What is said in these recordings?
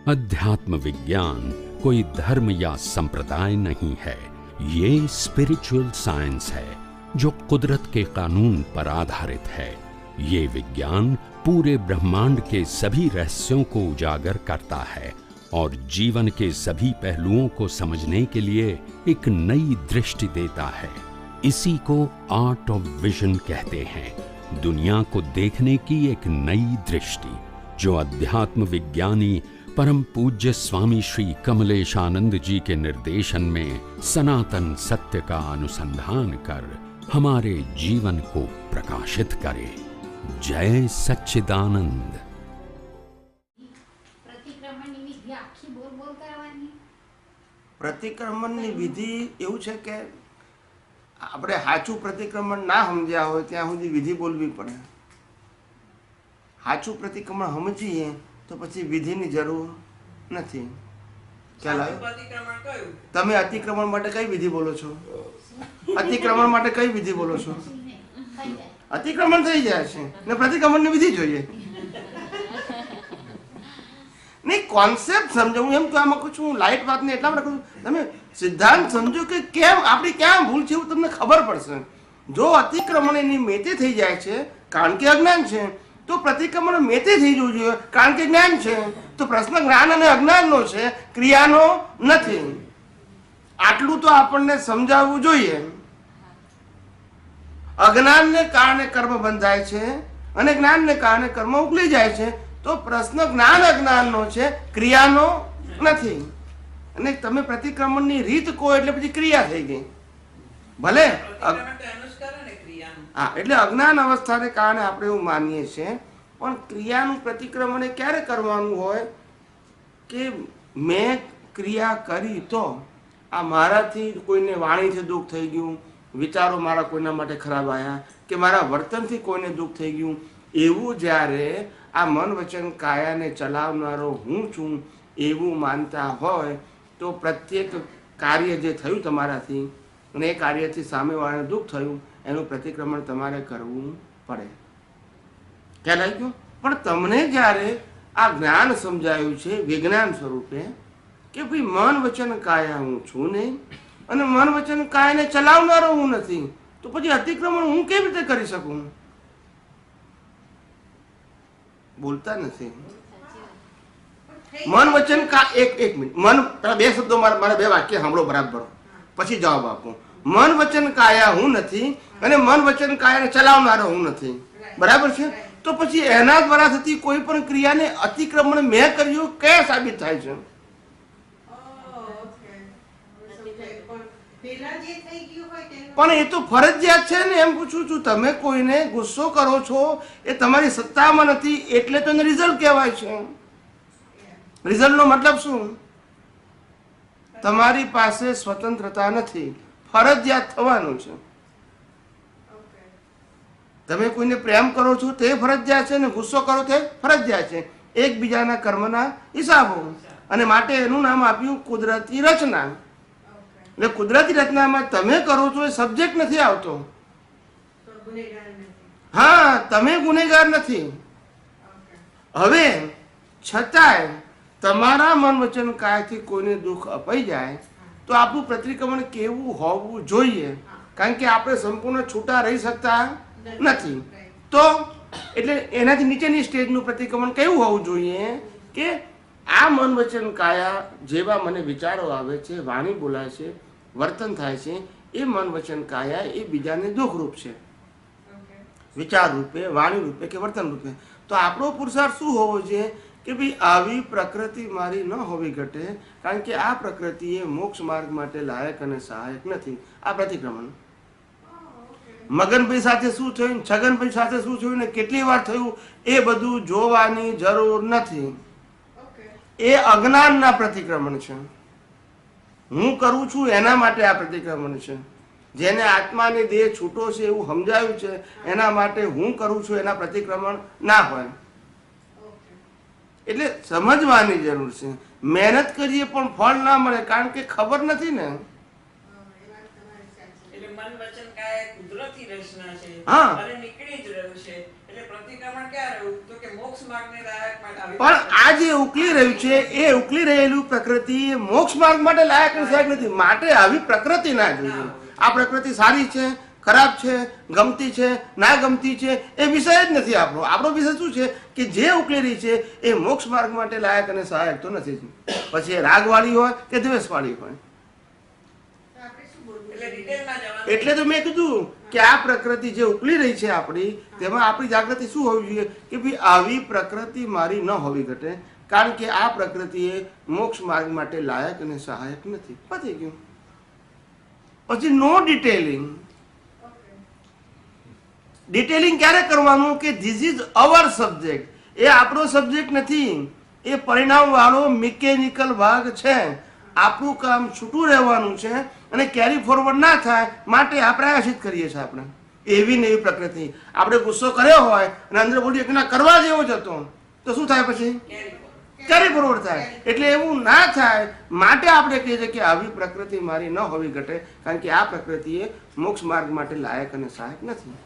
अध्यात्म विज्ञान कोई धर्म या संप्रदाय नहीं है, ये स्पिरिचुअल साइंस है जो कुदरत के कानून पर आधारित है। ये विज्ञान पूरे ब्रह्मांड के सभी रहस्यों को उजागर करता है और जीवन के सभी पहलुओं को समझने के लिए एक नई दृष्टि देता है। इसी को आर्ट ऑफ विजन कहते हैं, दुनिया को देखने की एक नई दृष्टि, जो अध्यात्म विज्ञानी परम पूज्य स्वामी श्री कमलेशानंद जी के निर्देशन में सनातन सत्य का अनुसंधान कर हमारे जीवन को प्रकाशित करे। जय सच्चिदानंद। પ્રતિક્રમણની વિધિ એવું છે કે આપણે સાચું પ્રતિક્રમણ ના સમજ્યા હોય ત્યાં સુધી વિધિ બોલવી પડે. સાચું પ્રતિક્રમણ સમજીએ તો પછી વિધિની જરૂર નથી. ખ્યાલ આવ્યો? તમે અતિક્રમણ માટે કઈ વિધિ બોલો છો? અતિક્રમણ માટે કઈ વિધિ બોલો છો? અતિક્રમણ થઈ જાય છે ને પ્રતિક્રમણની વિધિ જોઈએ. નહીં, કોન્સેપ્ટ સમજો. હું એમ કહેવા માંગુ છું, હું લાઇટ વાતને એટલા માટે કહું, તમે સિદ્ધાંત સમજો કે કેમ આપણી ક્યાં ભૂલ છે એવું તમને ખબર પડશે. જો અતિક્રમણ એની મેતે થઈ જાય છે કારણ કે અજ્ઞાન છે, તો પ્રતિક્રમણ મેતે થઈ જવું જોઈએ કારણ કે જ્ઞાન છે. તો પ્રશ્ન જ્ઞાન અને અજ્ઞાનનો છે, ક્રિયાનો નથી. આટલું તો આપણને સમજાવવું જોઈએ. અજ્ઞાનને કારણે કર્મ બંધાય છે અને જ્ઞાનને કારણે કર્મ ઉકલી જાય છે. તો પ્રશ્ન જ્ઞાન અજ્ઞાનનો છે, ક્રિયાનો નથી. અને તમે પ્રતિક્રમણની રીત કહો એટલે પછી ક્રિયા થઈ ગઈ. ભલે હા, એટલે અજ્ઞાન અવસ્થાને કારણે આપણે એવું માનીએ છીએ, પણ ક્રિયાનું પ્રતિક્રમણ ક્યારે કરવાનું હોય કે મેં ક્રિયા કરી તો આ મારાથી કોઈને વાણીથી દુઃખ થઈ ગયું, વિચારો મારા કોઈના માટે ખરાબ આવ્યા, કે મારા વર્તનથી કોઈને દુઃખ થઈ ગયું, એવું જ્યારે આ મન વચન કાયાને ચલાવનારો હું છું એવું માનતા હોય તો પ્રત્યેક કાર્ય જે થયું તમારાથી અને એ કાર્યથી સામેવાળાને દુઃખ થયું એનું પ્રતિક્રમણ તમારે કરવું પડે. ખ્યાલ આવી ગયો? પણ તમને જ્યારે આ જ્ઞાન સમજાયું છે વિજ્ઞાન સ્વરૂપે કે ભાઈ મન વચન કાયા હું છું નહીં અને મન વચન કાયાને ચલાવનારો હું નથી, તો પછી અતિક્રમણ હું કેવી રીતે કરી શકું? બોલતા નથી. મન વચન કા એક મિનિટ, મન બે શબ્દો મારા બે વાક્ય સાંભળો બરાબર, પછી જવાબ આપો. મન વચન કાયા હું નથી અને મન વચન કાયાને ચલાવનારો હું નથી, બરાબર છે? તો પછી એના દ્વારા થતી કોઈ પણ ક્રિયાને અતિક્રમણ મેં કર્યું કયા સાબિત થાય છે? પણ એ તો ફરજિયાત છે ને. એમ પૂછું છું, તમે કોઈને ગુસ્સો કરો છો એ તમારી સત્તામાં નથી એટલે તો એને રિઝલ્ટ કહેવાય છે. રિઝલ્ટનો મતલબ શું? તમારી પાસે સ્વતંત્રતા નથી, ફરજિયાત થવાનું છે. તમે કોઈને પ્રેમ કરો છો તે ફરજિયાત છે ને ગુસ્સો કરો તે ફરજિયાત છે. એકબીજાના કર્મના હિસાબો, અને માટે એનું નામ આપ્યું કુદરતી રચના. એટલે કુદરતી રચનામાં તમે કરો છો એ સબ્જેક્ટ નથી આવતો. હા, તમે ગુનેગાર નથી. હવે છતાંય તમારા મન વચન કાયાથી કોઈને દુઃખ અપાઈ જાય તો આપણું પ્રતિક્રમણ કેવું હોવું જોઈએ? કારણ કે આપણે સંપૂર્ણ છૂટા રહી શકતા નથી. તો એટલે એનાથી નીચેની સ્ટેજનું પ્રતિક્રમણ કેવું હોવું જોઈએ કે આ મન વચન કાયા જેવા મને વિચારો આવે છે, વાણી બોલાય છે, વર્તન થાય છે, એ મન વચન કાયા એ બીજાને દુઃખરૂપ છે, વિચાર રૂપે, વાણી રૂપે કે વર્તન રૂપે. તો આપણો પુરુષાર્થ શું હોવો જોઈએ કે ભાઈ આવી પ્રકૃતિ મારી ન હોવી ઘટે, કારણ કે આ પ્રકૃતિ એ મોક્ષ માર્ગ માટે લાયક અને સહાયક નથી. આ પ્રતિક્રમણ. મગનભાઈ સાથે શું થયું, છગનભાઈ સાથે શું થયું ને કેટલી વાર થયું એ બધું જોવાની જરૂર નથી. એ અજ્ઞાનના પ્રતિક્રમણ છે. હું કરું છું એના માટે આ પ્રતિક્રમણ છે. જેને આત્માની દેહ છૂટો છે એવું સમજાયું છે એના માટે હું કરું છું એના પ્રતિક્રમણ ના હોય. એટલે સમજવાની જરૂર છે. મહેનત કરીએ પણ ફળ ના મળે કારણ કે ખબર નથી ને. હા, પ્રતિક્રમણ ક્યાં રહ્યું તો કે મોક્ષ માર્ગને લાયક માટે આવી પણ આ જે ઉકલી રહ્યું છે એ ઉકલી રહેલું પ્રકૃતિ એ મોક્ષ માર્ગ માટે લાયક અને સહાયક નથી. માટે આવી પ્રકૃતિ ના જોઈએ. આ પ્રકૃતિ સારી છે, ખરાબ છે, ગમતી છે, ના ગમતી છે, એ વિષય જ નથી આપણો. આપણો વિષય શું છે કે જે ઉકલી રહી છે એ મોક્ષ માર્ગ માટે લાયક અને સહાયક તો નથી જ. પછી એ રાગવાળી હોય કે દ્વેષવાળી હોય. એટલે ડિટેલમાં જવાનું. એટલે તો મેં કીધું કે આ પ્રકૃતિ જે ઉકલી રહી છે આપણી, તેમાં આપણી જાગૃતિ શું હોવી જોઈએ કે ભાઈ આવી પ્રકૃતિ મારી ન હોવી ઘટે, કારણ કે આ પ્રકૃતિ એ મોક્ષ માર્ગ માટે લાયક અને સહાયક નથી. પતી ગયું. પછી નો ડિટેલિંગ. ડિટેલિંગ ક્યારે કરવાનું કે ધીસ ઇઝ અવર સબ્જેક્ટ. એ આપણો સબ્જેક્ટ નથી, એ પરિણામ વાળો મિકેનિકલ ભાગ છે. આપણું કામ છૂટું રહેવાનું છે અને કેરી ફોરવર્ડ ના થાય માટે આ પ્રયાસિત કરીએ છીએ. આપણે એવી ને એવી પ્રકૃતિ. આપણે ગુસ્સો કર્યો હોય અને અંદર બોલીએ કે ના કરવા જેવો જ હતો તો શું થાય? પછી કેરી ફોરવર્ડ થાય. એટલે એવું ના થાય માટે આપણે કહીએ છીએ કે આવી પ્રકૃતિ મારી ન હોવી ઘટે, કારણ કે આ પ્રકૃતિ એ મોક્ષ માર્ગ માટે લાયક અને સહાયક નથી.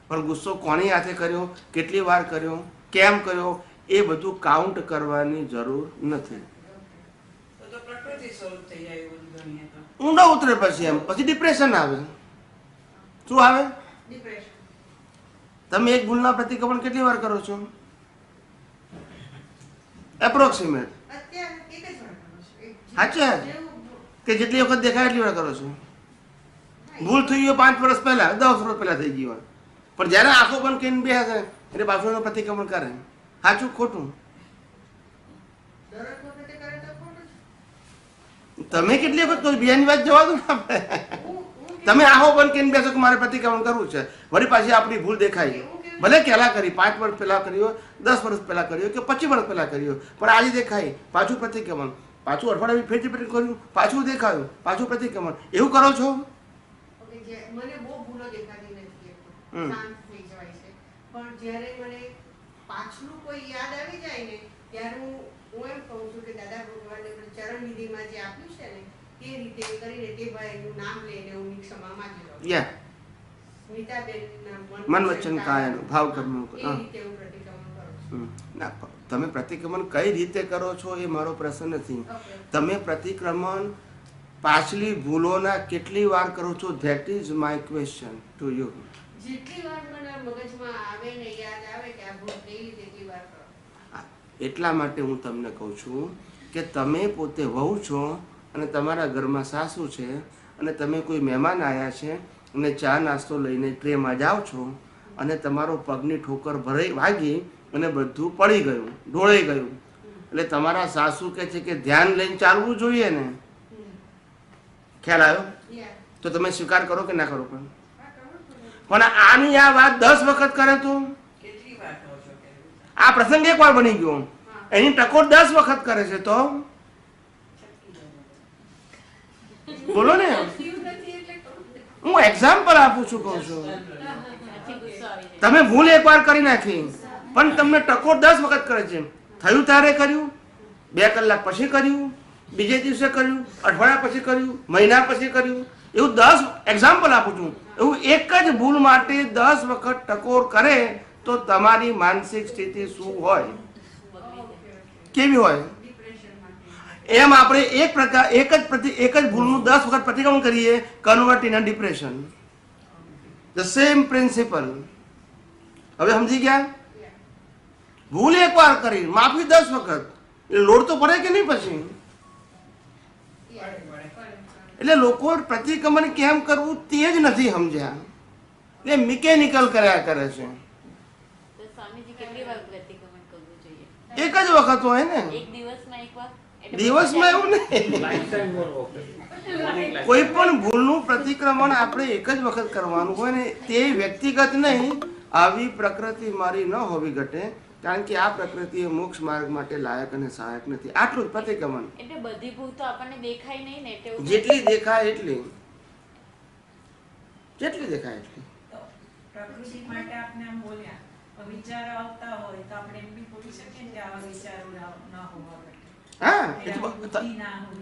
પણ ગુસ્સો કોની હાથે કર્યો, કેટલી વાર કર્યો, કેમ કર્યો, એ બધું કાઉન્ટ કરવાની જરૂર નથી. તો પ્રકૃતિ સ્વરૂપ થઈ જાય એવું ગણીએ તો. ઊંડો ઉતરે પછી એમ પછી ડિપ્રેશન આવે. શું આવે? તમે એક ભૂલના પ્રતિક્રમણ કેટલી વાર કરો છો? એપ્રોક્સિમેટ સાચે કે જેટલી વખત દેખાય એટલી વાર કરો છો? ભૂલ થઈ ગયો 5 વર્ષ પહેલા, 10 વર્ષ પહેલા થઈ ગઈ હોય, પણ જયારે આંખો બંધ કરીને બેસે એટલે બાજુનું પ્રતિક્રમણ કરે. સાચું ખોટું? તમે કેટલી વખત કહો? બીજાની વાત જવા દો ને આપણે. તમે આંખો બંધ કરીને બેસો કે મારે પ્રતિક્રમણ કરવું છે, વળી પાછી આપણી ભૂલ દેખાય. ભલે પહેલા કરી, 5 વર્ષ પહેલા કર્યો, 10 વર્ષ પહેલા કર્યો કે 25 વર્ષ પહેલા કર્યો, પણ આજે દેખાય પાછું પ્રતિક્રમણ. પાછું અઠવાડિયે ફેરથી કર્યું, પાછું દેખાયું, પાછું પ્રતિક્રમણ. એવું કરો છો? મને બહુ ભૂલો દેખાતી નથી, શાંત થઈ જવાય છે. પણ જ્યારે મને પાછલું કોઈ યાદ આવી જાય ને ત્યારે હું એમ કહું છું કે દાદા ભગવાને ચરણ વિધિમાં જે આપ્યું છે ને તે રીતે કરીને તે ભાઈનું નામ લઈને હું ક્ષમા માંગી લઉં. સ્મિતાબેનના મન વચન કાયા ભાવ કર્મ. એ રીતે હું પ્રતિક્રમણ કરું છું. ના, તમે પ્રતિક્રમણ કઈ રીતે કરો છો એ મારો પ્રશ્ન નથી. તમે પ્રતિક્રમણ પાછલી ભૂલોના કેટલી વાર કરો છો? That is my question to you. જેટલી વાર મને મગજમાં આવે ને યાદ આવે કે આ ભૂલ થઈ તેટલી વાર કરો. એટલા માટે હું તમને કહું છું કે તમે પોતે વહુ છો અને તમારા ઘરમાં સાસુ છે અને તમે કોઈ મહેમાન આવ્યા છે અને ચા નાસ્તો લઈને ટ્રેમાં જાઓ છો અને તમારો પગની ઠોકર ભરાઈ વાગી અને બધું પડી ગયું, ઢોળાઈ ગયું. એટલે તમારા સાસુ કહે છે કે ધ્યાન લઈને ચાલવું જોઈએ ને. ખ્યાલ આવ્યો? તો તમે સ્વીકાર કરો કે ના કરો? પણ આની આ વાત 10 વખત કરે તો કેટલી વાર કહો છો કે આ પ્રસંગ એક વાર બની ગયો, એની ટકોર 10 વખત કરે છે તો બોલો ને. હું એક્ઝામ્પલ આપું છું, કહું છું. તમે ભૂલ એક વાર કરી નાખી પણ તમને ટકોર 10 વખત કરે છે. થયું ત્યારે કર્યું, 2 કલાક પછી કર્યું, બીજે દિવસે કર્યું, અઠવાડિયા પછી કર્યું, મહિના પછી કર્યું, એવું 10 એક્ઝામ્પલ આપું છું. એવું એક જ ભૂલ માટે 10 વખત ટકોર કરે તો તમારી માનસિક સ્થિતિ શું હોય, કેવી હોય? એમ આપણે એક જ ભૂલનું 10 વખત પ્રતિક્રમણ કરીએ, convert in a depression. The same principle. હવે સમજી ગયા? ભૂલ એક વાર કરી, માફી 10 વખત, લોડ તો પડે કે નહીં પછી? એટલે લોકો પ્રતિક્રમણ કેમ કરવું તે જ નથી સમજ્યા, એ મિકેનિકલ કર્યા કરે છે. એક જ વખત હોય ને, દિવસમાં એવું નહીં. કોઈ પણ ભૂલનું પ્રતિક્રમણ આપણે એક જ વખત કરવાનું હોય ને, તે વ્યક્તિગત નહીં. આવી પ્રકૃતિ મારી ન હોવી ઘટે, કારણ કે આ પ્રકૃતિ મોક્ષ માર્ગ માટે લાયક અને સહાયક નથી. આટલું જ પ્રતિક્રમણ. એટલે બધી ભૂલ તો આપણને દેખાય નહીં ને, એટલે જેટલી દેખાય એટલી, જેટલી દેખાય એટલી. પ્રકૃતિ માટે આપણે આમ બોલ્યા, વિચારો આવતા હોય તો આપણે એમ બી બોલી શકીએ કે આવા વિચારો ના હોવા જોઈએ. હા,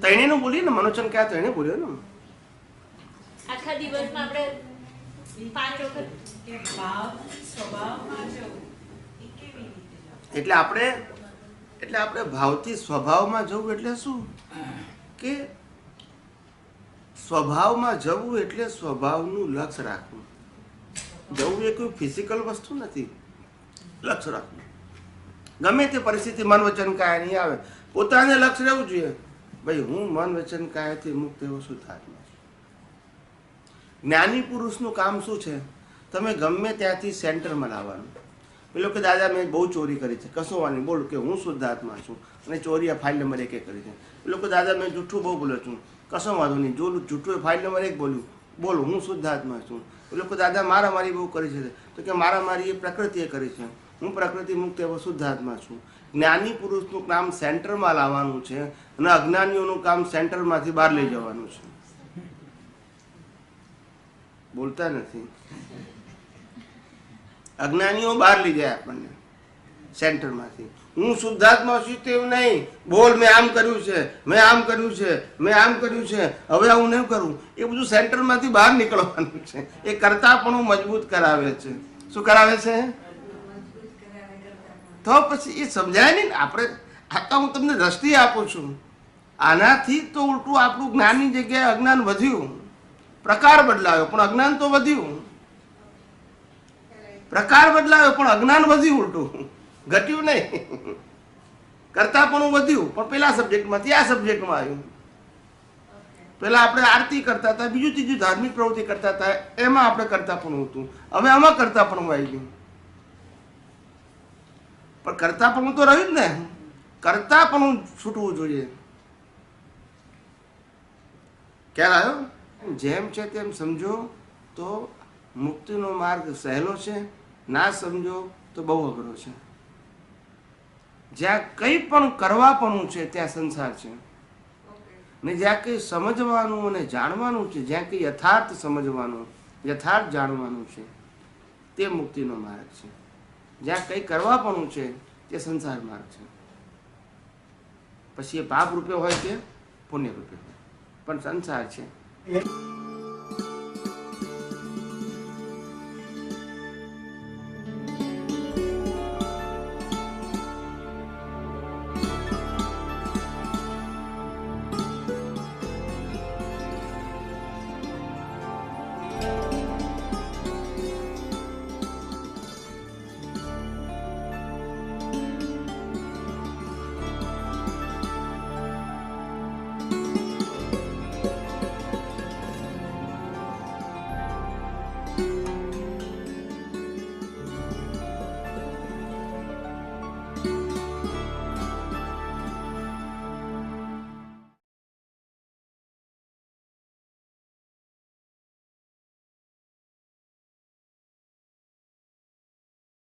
તૈણે નું બોલીએ ને, મનોચન ક્યાં તૈણે બોલ્યો ને. આખા દિવસમાં આપણે 5 વખત કે ભાવ સ્વભાવમાં જો એટલે આપણે ભાવથી સ્વભાવમાં જવું એટલે શું? કે સ્વભાવમાં જવું એટલે સ્વભાવનું લક્ષ્ય રાખવું. જવું એ કોઈ ફિઝિકલ વસ્તુ નથી. લક્ષ્ય રાખવું, ગમે તે પરિસ્થિતિ મન વચન કાયાની આવે, પોતાને લક્ષ્ય રહેવું જોઈએ. ભાઈ હું મન વચન કાયાથી મુક્ત એવો શુદ્ધાત્મા છું. જ્ઞાની પુરુષનું કામ શું છે? તમે ગમે ત્યાંથી સેન્ટરમાં લાવવાનું. પેલો કે દાદા મેં બહુ ચોરી કરી છે, કશો વાની બોલ કે હું શુદ્ધાત્મા છું અને ચોરી આ ફાઇલ નંબર 1 કરી છે. પેલો કે દાદા મેં જૂઠું બહુ બોલ્યો છું, કશો વાંધો નહીં, જો જૂઠું ફાઇલ નંબર 1 બોલ્યું, બોલ હું શુદ્ધાત્મા છું. પેલો કે દાદા મારામારી બહુ કરી છે, તો કે મારામારી એ પ્રકૃતિએ કરી છે, હું પ્રકૃતિ મુક્ત એવો શુદ્ધાત્મા છું. જ્ઞાની પુરુષનું કામ સેન્ટરમાં લાવવાનું છે અને અજ્ઞાનીઓનું કામ સેન્ટરમાંથી બહાર લઈ જવાનું છે. બોલતા નથી. અજ્ઞાનીઓ બહાર લઈ જાય આપણને સેન્ટરમાંથી. હું શુદ્ધાત્મા છું તેવું નહીં, બોલ મેં આમ કર્યું છે, મેં આમ કર્યું છે, મેં આમ કર્યું છે, હવે હું નહીં કરું. એ બધું સેન્ટરમાંથી બહાર નીકળવાનું છે. એ કરતા પણ મજબૂત કરાવે છે. શું કરાવે છે? તો પછી એ સમજાય નહીં ને. આપણે આ તો હું તમને દ્રષ્ટિ આપું છું. આનાથી તો ઉલટું આપણું જ્ઞાનની જગ્યાએ અજ્ઞાન વધ્યું. પ્રકાર બદલાયો પણ અજ્ઞાન તો વધ્યું. પ્રકાર બદલાયો પણ અજ્ઞાન વધ્યું, ઉલટું ઘટ્યું નહીં. કરતા પણ વધ્યું પણ પેલા સબ્જેક્ટમાંથી આ સબ્જેક્ટમાં આવ્યું. પેલા આપણે આરતી કરતા હતા, બીજું ત્રીજું ધાર્મિક પ્રવૃત્તિ કરતા હતા, એમાં આપણે કરતા પણ હતું. હવે આમાં કરતા પણ આવી ગયું. પણ કરતા પણ તો રહ્યું જ ને. કરતા પણ છૂટવું જોઈએ. ખ્યાલ આવ્યો? જેમ છે તેમ સમજો તો મુક્તિનો માર્ગ સહેલો છે, ના સમજો તો બહુ અઘરો છે. જ્યાં કંઈ પણ કરવાપણું છે ત્યાં સંસાર છે, ને જ્યાં કંઈ સમજવાનું અને જાણવાનું છે, જ્યાં કંઈ યથાર્થ સમજવાનું, યથાર્થ જાણવાનું છે, તે મુક્તિનો માર્ગ છે. જ્યાં કંઈ કરવાપણું છે તે સંસાર માર્ગ છે. પછી એ પાપ રૂપે હોય કે પુણ્ય રૂપે હોય, પણ સંસાર છે.